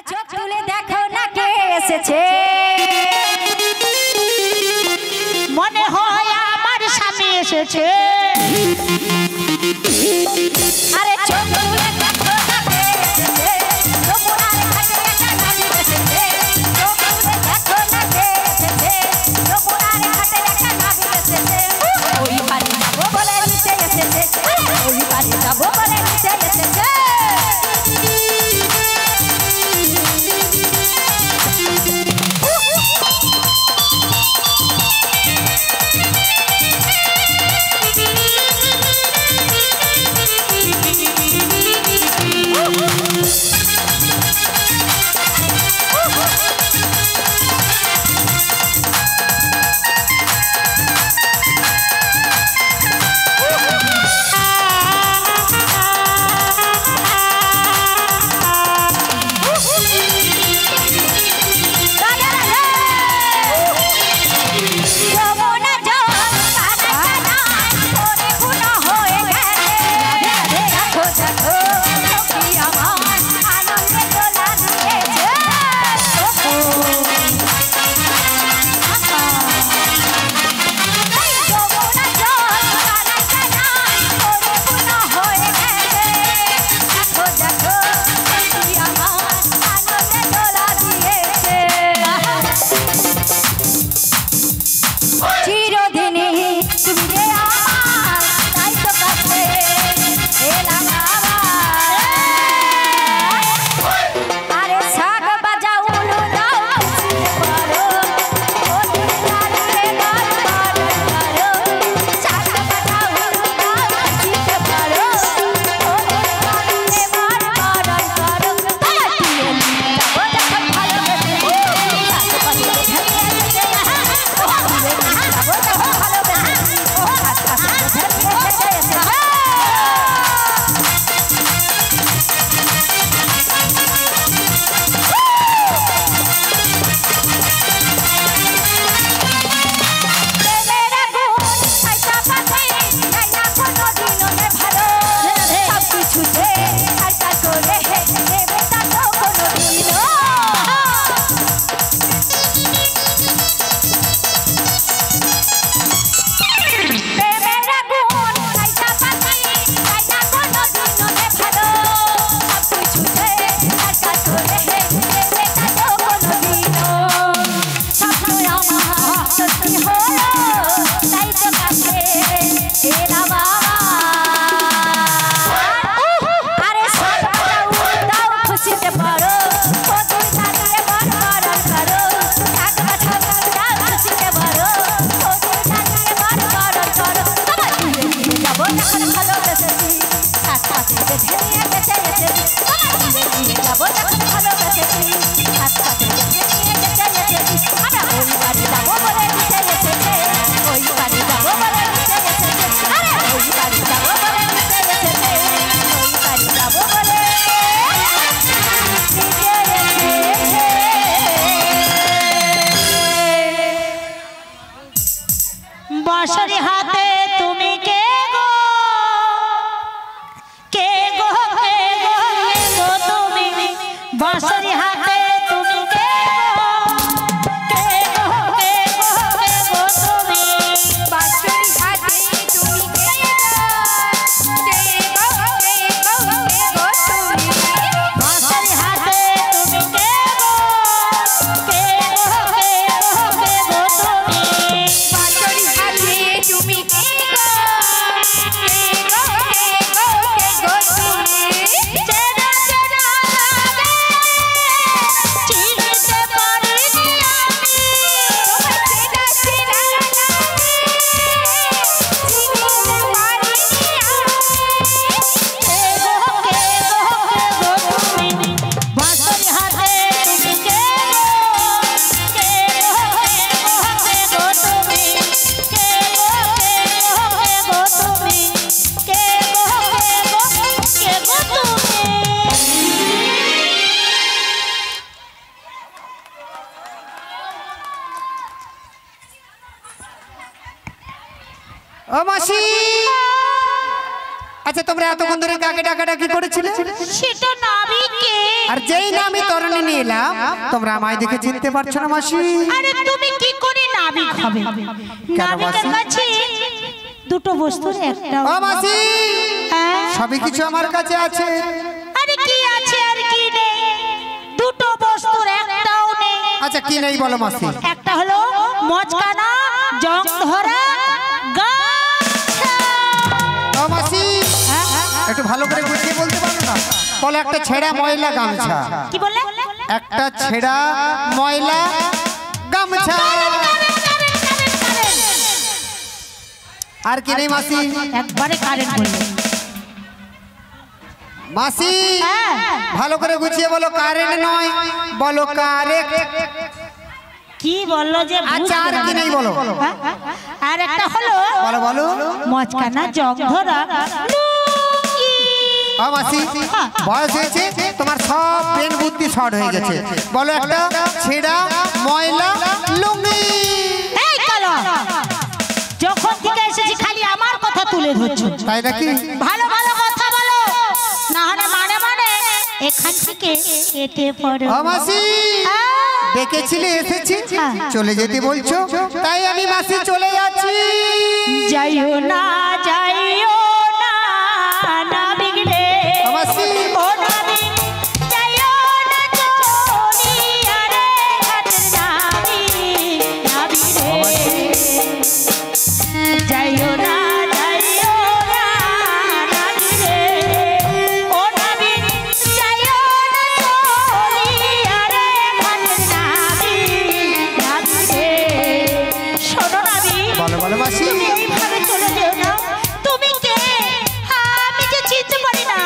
চোখ তুলে দেখো না কে এসেছে মনে হয় আমার স্বামী এসেছে আরে চোখ তুলে দেখো না কে এসেছে যমুনার ঘাটে একটা নারী এসেছে চোখ তুলে দেখো না কে এসেছে যমুনার ঘাটে একটা নারী এসেছে ওই বাড়ি যাবো বলে নিচে এসেছে ওই বাড়ি যাবো বলে নিচে এসেছে বাঁশরি হাতে তুমি কে গো কে গো কে গো কে গো তুমি বাঁশরি হাতে তুমি কে গো কে গো কে গো কে গো তুমি বাঁশরি হাতে তুমি কে গো কে গো কে গো তুমি বাঁশরি হাতে তুমি কে গো কে গো কে গো কে গো তুমি বাঁশরি হাতে তুমি কে গো ও মাসি আচ্ছা তোমরা এতক্ষণ ধরে কাকে ডাকাডাকি করেছিলে? সেটা নাবি কে? আর যেই না আমি তরণী নিয়ে এলাম তোমরা আমায় দেখে চিনতে পারছো না মাসি? আরে তুমি কি করে নাবিক হবে? নাবিকের কাছে দুটো বস্তুর একটা। ও মাসি, সবই কিছু আমার কাছে আছে। আরে কি আছে আর কি নেই? দুটো বস্তুর একটাও নেই। আচ্ছা কি নেই বলো মাসি? একটা হলো মচকানা জং ধরা গামছা। ও মাসি, একটু ভালো করে বুঝিয়ে বলতে পারো না? বলো একটা ছেঁড়া ময়লা গামছা। কি বললে? একটা ছেঁড়া ময়লা গামছা। আর কি নেই মাসি? একবারে কারেন্ট বললে মাসি। ভালো করে গুছিয়ে বলো, কারেন্ট নয়, বলো কারেক্ট। কি বললো যে? আচ্ছা আর কি নেই বলো? আর একটা হলো বলো বলো। মচকানা জং ধরা লুঙ্গি। ও মাসি, বয়স হয়েছে তোমার, সব ব্রেন বুদ্ধি শর্ট হয়ে গেছে। বলো একটা ছেঁড়া ময়লা লুঙ্গি। এই কালো, যখন থেকে এসেছি খালি আমার কথা তুলে ধরছো। তাই নাকি? ভালো ভালো কথা বলো, না হলে মানে মানে এখান থেকে কেটে পড়ো। ও মাসি, ডেকেছিলে এসেছি, চলে যেতে বলছো, তাই আমি মাসি চলে যাচ্ছি। যাইও না যাইও না নাবিক রে, ও মাসি। ও নাবিক যাইও না চলিয়া রে ঘাটের নাবিক, নাবিক রে যাইও না যাইও না নাবিক রে, ও নাবিক যাইও না চলিয়া রে ঘাটের নাবিক, নাবিক রে। শোনো নাবিক, বলো বলো মাসি। তুমি এইভাবে চলে যেও না। তুমি কে? আমি যে চিনতে পারি না।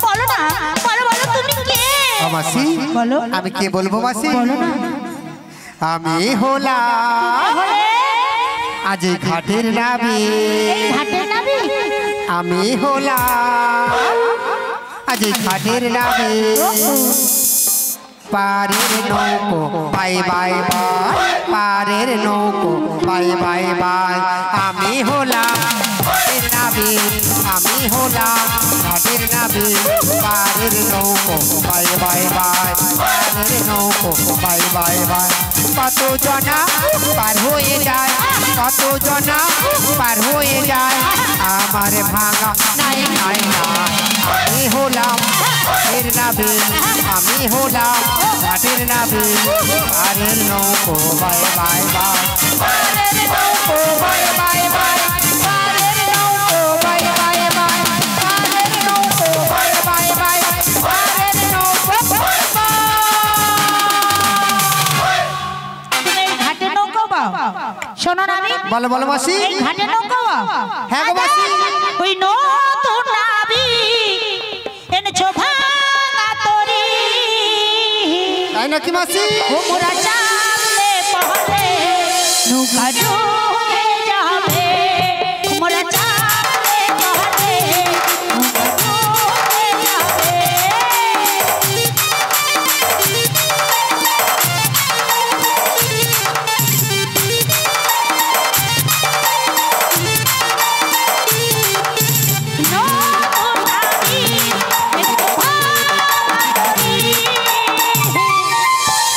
বলো না, বলো বলো তুমি কে? ও মাসি, বলো। আমি কে বলবো মাসি? বলো না। আমি হলাম আজ এই ঘাটের নাবিক। এই ঘাটের নাবিক? আমি হলাম আজ এই ঘাটের নাবিক। পারের নৌকো বাই বাই বাই, পারের নৌকো বাই বাই বাই। আমি হলাম ঘাটের নাবিক, আমি হলাম ঘাটের নাবিক। পারের নৌকো বাই বাই বাই, পারের নৌকো বাই বাই বাই। কত জনা পার হয়ে যায়, কত জনা পার হয়ে যায়, আমার ভাঙা নাই নাই না। আমি হলাম ঘাটের নাবিক, আমি হলাম ঘাটের নাবিক। পারের নৌকো বাই বাই বাই, পারের নৌকো বাই বাই বাই, পারের নৌকো বাই বাই বাই, পারের নৌকো বাই বাই বাই, পারের নৌকো বাই বাই। তুমি এই ঘাটের নৌকা বাও? শোনো নাবিক, বলো বলো মাসি। এই ঘাটের নৌকা বাও? হ্যাঁ গো মাসি। ওই নতুন নাবিক এনেছো ভাঙা তরি, তাই নাকি মাসি? ওমরা চাপলে পহলে নৌকা ডুবে যাবে, ওমরা চাপলে পহলে নৌকা ডুবে যাবে। নতুন নাবিক এনেছো ভাঙা তরি,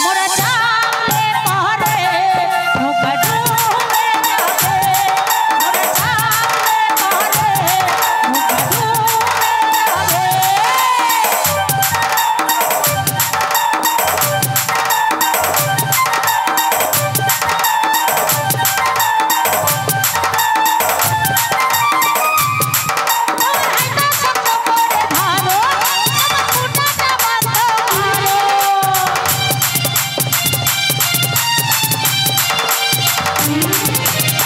মোরা চাপলে পহরে নৌকা ডুবে যাবে, মোরা চাপলে পহরে নৌকা ডুবে যাবে। হাইটা শক্ত করে ধরো, আমার খুঁটাটা বন্ধ করো।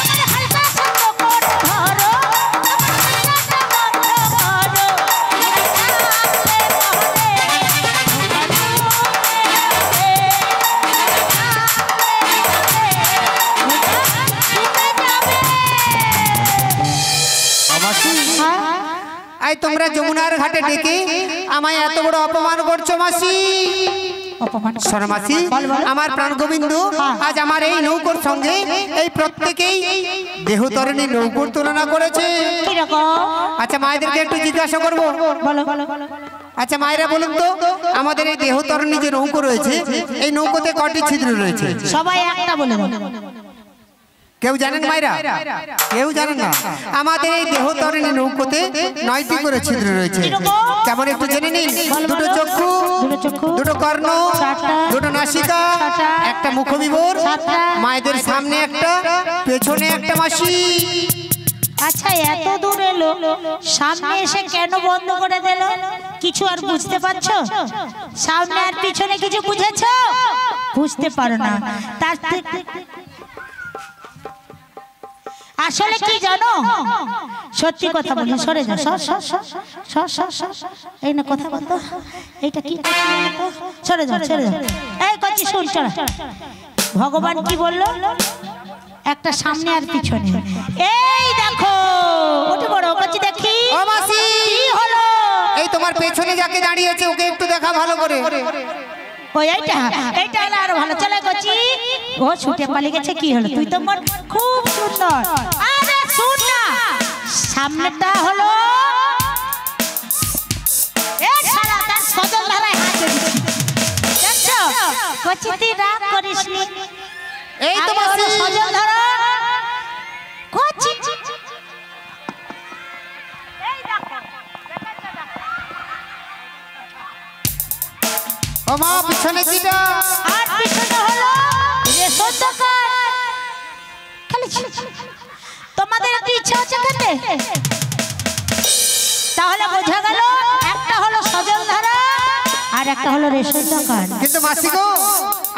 আমার হাইটা শক্ত করে ধরো, আমার খুঁটাটা বন্ধ করো। চাপলে পহলে নৌকা ডুবে যাবে, ও মাসি, এই তোমরা যমুনার ঘাটে ডেকে আমায় এত বড় অপমান করছো মাসি। অপমান শোনো মাসি, আমার প্রাণ গোবিন্দ আজ আমার এই নৌকোর সঙ্গে এই প্রত্যেকেই দেহতরণী নৌকোর তুলনা করেছে। কিরকম? আচ্ছা মায়েদেরকে একটু জিজ্ঞাসা করবো। বলো বলো। আচ্ছা মায়েরা বলুন তো আমাদের এই দেহতরণী যে নৌকো রয়েছে এই নৌকোতে কটি ছিদ্র রয়েছে? সবাই একটা বলে দাও। কেউ জানেন মায়েরা? কেউ জানেন না? আমাদের এই দেহতরণী নৌকোতে 9টি করে ছিদ্র রয়েছে। কেমন একটু জেনে নিন। দুটো চক্ষু, দুটো কর্ণ, দুটো নাসিকা, একটা মুখবিবর, মায়েদের সামনে একটা, পেছনে একটা মাসি। আচ্ছা এত দূর এলো, সামনে এসে কেন বন্ধ করে দিল? কিছু আর বুঝতে পারছো? সামনে আর পিছনে কিছু বুঝেছো? বুঝতে পারো না। তার আসলে কি জানো? সত্যি কথা বলি, সরে যাও, এই না কথা বলতো, এইটা কি সরে যাও, সরে যাও। এই কচি শুন, চল। ভগবান কি বললো? একটা সামনে আর পিছনে। এই দেখো ওটা বড় কচি দেখি। ও মাসি কি হলো? এই তোমার পেছনে যাকে দাঁড়িয়েছে ওকে একটু দেখা ভালো করে। ওই এইটা হলো আরো ভালো। চলে কচি, ও ছুটে পালিয়ে গেছে। কি হলো? তুই তো মোর খুব সুন্দর। আরে শুন না, সামনেটা হলো এ শালা তার সজল ধারায় হাত দিয়েছি। দেখছো কচি, তুই রাগ করিসনি। এই তো মাসি সজল ধারা কচি। এই দেখো, ও মা পিছনে কিটা? আর পিছনে হলো রেশন দোকান। খালি তোমাদের একটু ইচ্ছা হচ্ছে খেতে? তাহলে বোঝা গেল একটা হলো সজল ধারা আর একটা হলো রেশন দোকান। কিন্তু মাসি গো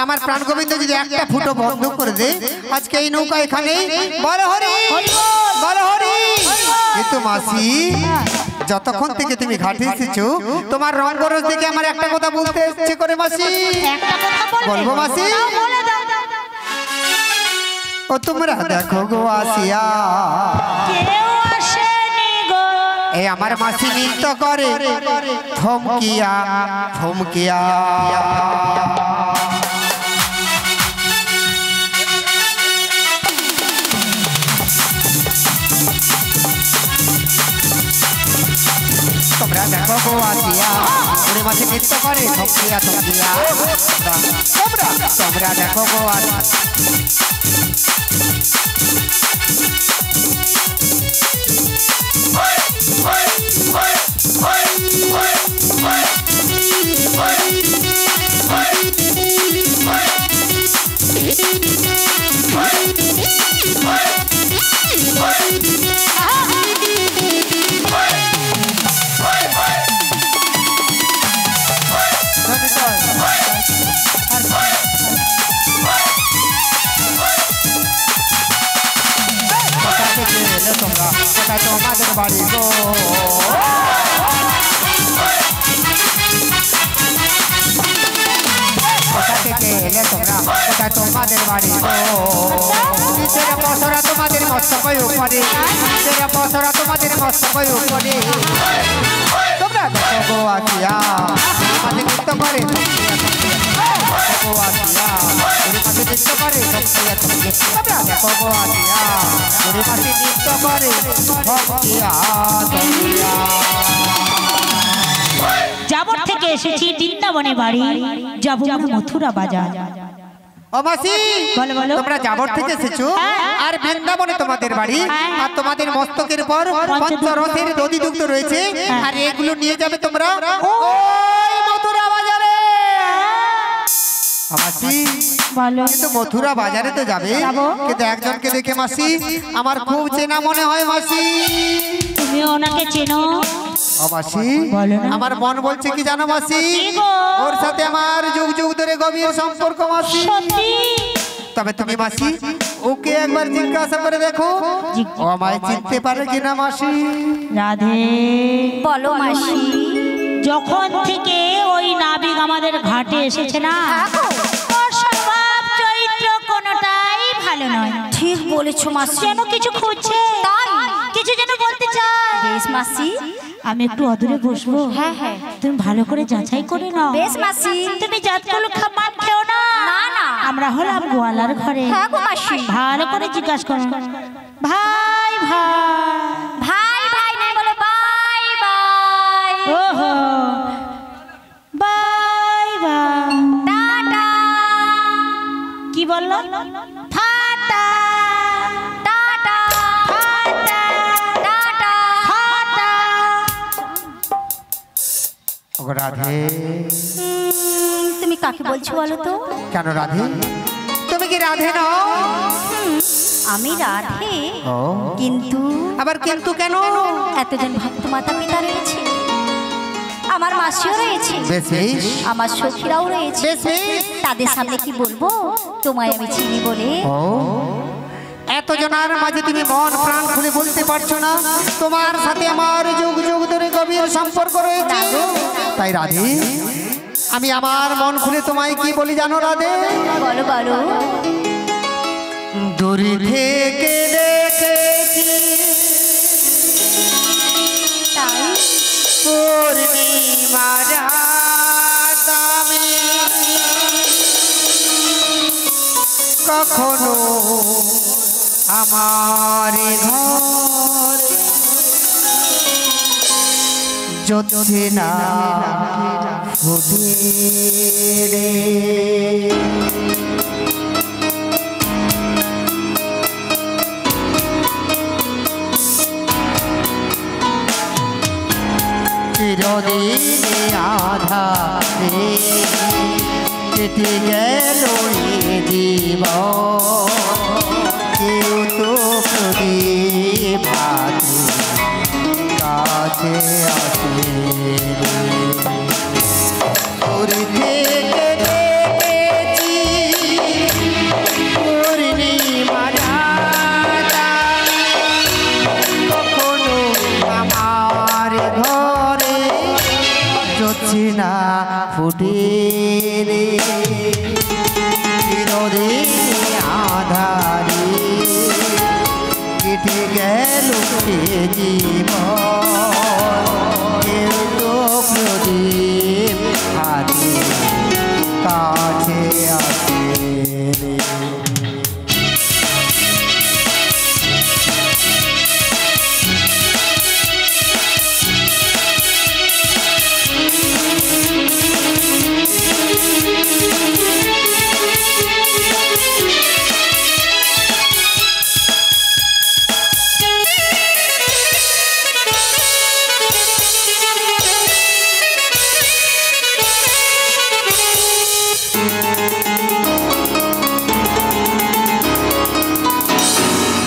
আমার প্রাণ গোবিন্দ যদি একটা ফুটো বন্ধ করে দে আজকে এই নৌকা এখানেই বড় হরি বড় হরি। কিন্তু মাসি যতক্ষণ থেকে তুমি ঘাটে এসেছো তোমার রঙ্গরস দেখে আমার একটা কথা বলতে ইচ্ছে করে মাসি। একটা কথা বলবো মাসি? বলে দাও। ও তোমরা দেখো গো আসিয়া, কেউ আসেনি গো। এই আমার মাসি নৃত্য করে থমকিয়া থমকিয়া। তোমরা দেখো গো আসিয়া, ওরে মাসি নৃত্য করে থমকিয়া থমকিয়া। তোমরা দেখো গো আসিয়া। তোমরা কোথায় তোমাদের বাড়ি গো? কোথা থেকে এলে তোমরা কোথায় তোমাদের বাড়ি গো? নিজের বছরা তোমাদের মস্তকই উপরে, নিজের বছরা তোমাদের মস্তকই উপরে। তোমরা দেখো গো আসিয়া আমাদের নৃত্য করে গো আসিয়া, ওরে মাসে নৃত্য করে থমকিয়া থমকিয়া। তোমরা দেখো গো আসিয়া, ওরে মাসে নৃত্য করে থমকিয়া থমকিয়া। যাবর থেকে এসেছি বৃন্দাবনে বাড়ি, যাব মথুরা বাজার। ও মাসি বলো বলো। তোমরা যাবর থেকে এসেছো আর বৃন্দাবনে তোমাদের বাড়ি, আর তোমাদের মস্তকের পর পঞ্চরথের দধি দুগ্ধ রয়েছে আর এগুলো নিয়ে যাবে তোমরা ওই মথুরা বাজারে। মাসি বলো। কিন্তু মথুরা বাজারে তো যাবে, কিন্তু একজনকে দেখে মাসি আমার খুব চেনা মনে হয় মাসি। তুমি ওনাকে চেনো? মাসি বলো না। আমার মন বলছে কি জানো মাসি, কি গো? ওর সাথে আমার যুগ যুগ ধরে গভীর সম্পর্ক মাসি। সত্যি? তবে তুমি মাসি ওকে একবার জিজ্ঞাসা করে দেখো ও আমায় চিনতে পারে কিনা মাসি। রাধে বলো মাসি। যখন থেকে ওই নাবিক আমাদের ঘাটে এসেছে না, ওর স্বভাব চরিত্র কোনোটাই ভালো নয়। ঠিক বলেছো মাসি। যেন কিছু খুঁজছে, তাই? কিছু যেন বলতে চায়। বেশ মাসি। আমি একটু অদূরে বসবো, হ্যাঁ হ্যাঁ তুমি ভালো করে যাচাই করে নাও। বেশ মাসি। তুমি জাতগুলো খাবার খেও না। না না। আমরা হলাম গোয়ালার ঘরে। হ্যাঁ গো মাসি। ভালো করে জিজ্ঞাসা করো, ভাই ভাই ভাই ভাই নাই বলে বাই বাই। ওহো রাধে। তুমি কাকে বলছো বলো তো? কেন রাধে, তুমি কি রাধে নও? আমি রাধে, ও কিন্তু আবার কিন্তু কেন? এতজন ভক্ত মাতা পিতা রয়েছে, আমার মাসিও রয়েছে, বেশ বেশ, আমার সখীরাও রয়েছে, বেশ বেশ। তাদের সামনে কি বলবো তোমায় আমি চিনি বলে? ও এত জনার মাঝে তুমি মন প্রাণ খুলে বলতে পারছো না তোমার সাথে আমার যুগ যুগ ধরে গভীর সম্পর্ক রয়েছে। তাই রাধে, আমি আমার মন খুলে তোমায় কি বলি জানো রাধে? বলো বলো। দূর থেকে দেখেছি তাই পূর্ণিমা রাত আমি কখনো আমার ঘর যদি না ফুটে রে। চিরদিনে আধারে কেটে গেল এ জীবন, কেউ তো প্রদীপ হাতে কাছে আসে দূর থেকে দেখেছি পূর্ণিমা রাত কখনো আমার ঘরে জ্যোৎস্না না ফুটে রে। চিরদিন আধারে কেটে গেল সে জীবন, কেউ তো প্রদীপ হাতে কাছে আসে রে।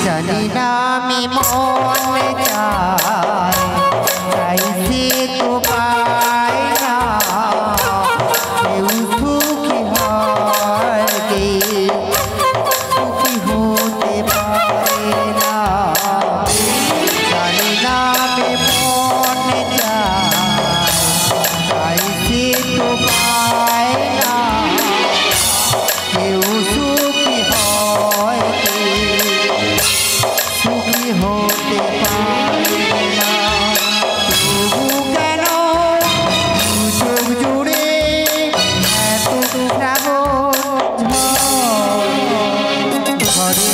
জানি না আমি মন চাই চাইছি তো পাই না, কেউ সুখী হয় কে সুখী হতে পারে না। জানি না আমি মন চাই চাইছি তো পাই না, কেউ সুখী হয় কে সুখী হতে পারে না। তবু কেন চোখ জুড়ে এত শ্রাবণ ঝরে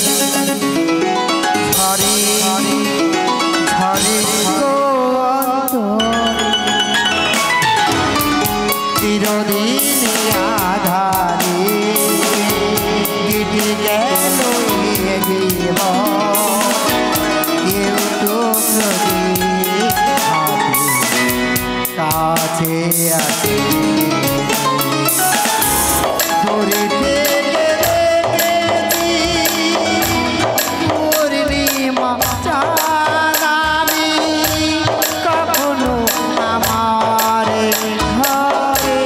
ঝরে ঝরে গো অন্তরে। চিরদিন আধারে কেটে গেল এ জীবন, কেউ তো প্রদীপ হাতে কাছে আসে দূরে থেকে দেখেছি পূর্ণিমা চাঁদ আমি কখনো আমার ঘরে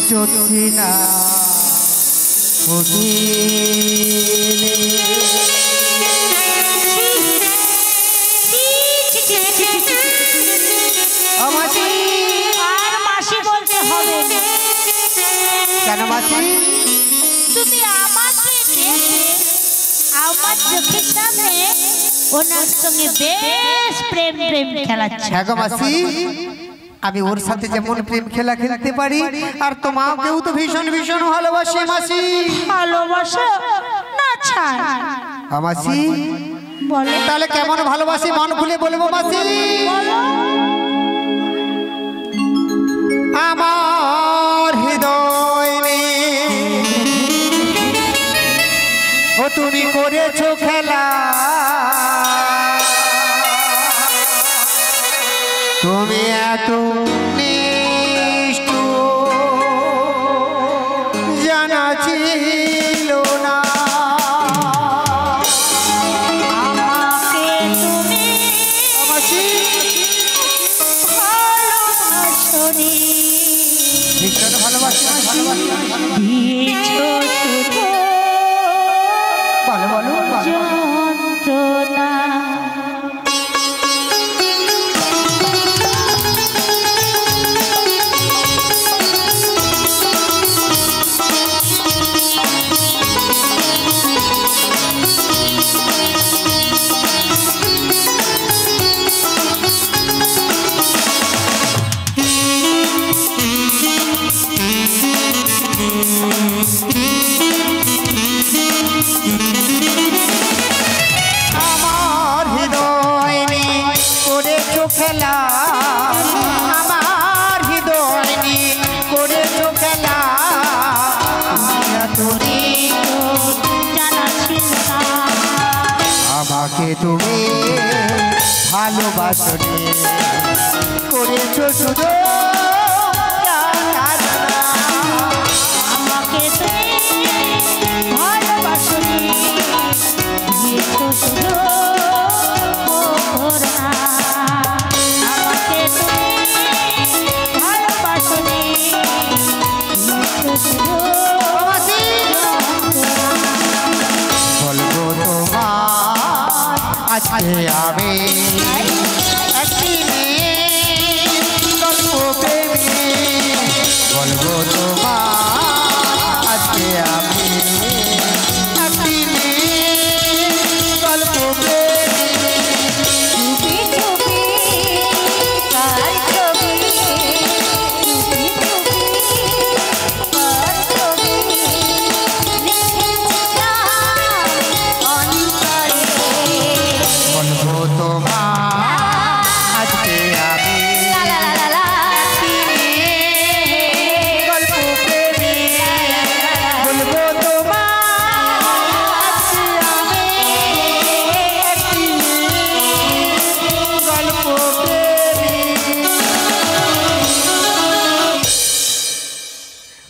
জ্যোৎস্না ফুটে আর মাসি বলতে হবে না। কেন মাসি? তুমি আমাকে দেখে আমার চোখের সামনে ওনার সঙ্গে বেশ প্রেম প্রেম খেলাচ্ছে। হ্যাঁ গো মাসি, আমি ওর সাথে যেমন প্রেম খেলা খেলতে পারি আর তোমাকেও তো ভীষণ ভীষণ ভালোবাসি মাসি। ভালোবাসো না ছাড় মাসি বলে তাহলে কেমন ভালোবাসি মন খুলে বলবো মাসি। বলো। আমার হৃদয় ও তুমি করেছো খেলা, তুমি এত ছিল না। আমাকে তুমি মাসি ভালোবাসনি, ভীষণ ভালোবাসি মাসি। দিয়েছো শুধু বলো বলো বলো। যন্ত্রণা। আমার হৃদয় নিয়ে করেছো খেলা, আমার হৃদয় নিয়ে করেছো খেলা। তুমি জানা ছিল না, আমাকে তুমি ভালোবাসনি, করেছো শুধু আমাকে তুমি ভালোবাসনি, দিয়েছো শুধু করুণা। আমাকে তুমি ভালোবাসনি, দিয়েছো শুধু বলবো তোমার আজকে আমি একটি গল্প প্রেমী। বলবো তোমার আজকে আমি একটি গল্প প্রেমী। চুপি চুপি কার ছবি, চুপি চুপি কার ছবি, লিখেছিলাম অন্তরে। বলবো তোমার আজকে আমি লা লা লা লা গল্প প্রেমী। বলবো তোমার আজকে আমি একটি গল্প প্রেমী।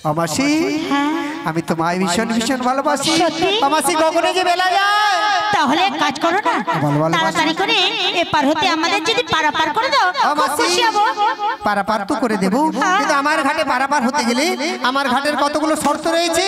আমাসি আমি তোমায় ভীষণ ভীষণ ভালোবাসি। সত্যি? আমাসি গগনে যে বেলা যায়। তাহলে এক কাজ করো না, বলো, বলো, তাড়াতাড়ি করে এপার হতে আমাদের যদি পারাপার করে দাও, খুব খুশি হবো। পারাপার তো করে দেবো, কিন্তু আমার ঘাটে পারাপার হতে গেলে আমার ঘাটের কতগুলো শর্ত রয়েছে।